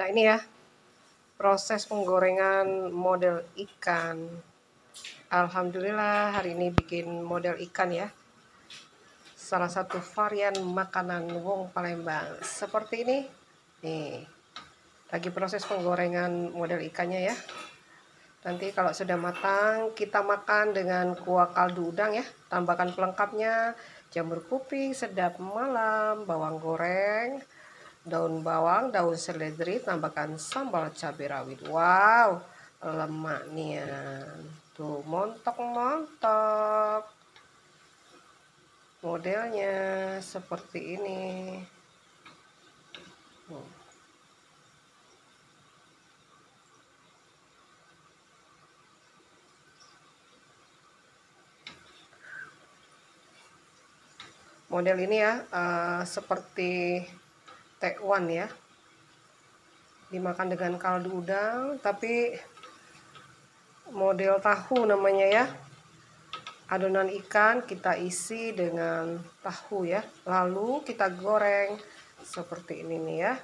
Nah ini ya, proses penggorengan model ikan. Alhamdulillah hari ini bikin model ikan ya. Salah satu varian makanan wong Palembang. Seperti ini. Nih, lagi proses penggorengan model ikannya ya. Nanti kalau sudah matang, kita makan dengan kuah kaldu udang ya. Tambahkan pelengkapnya, jamur kuping, sedap malam, bawang goreng, daun bawang, daun seledri, tambahkan sambal cabai rawit. Wow, lemaknya tuh montok-montok. Modelnya seperti ini. Model ini ya, seperti tekwan ya, dimakan dengan kaldu udang, tapi model tahu namanya ya. Adonan ikan kita isi dengan tahu ya, lalu kita goreng seperti ini nih ya.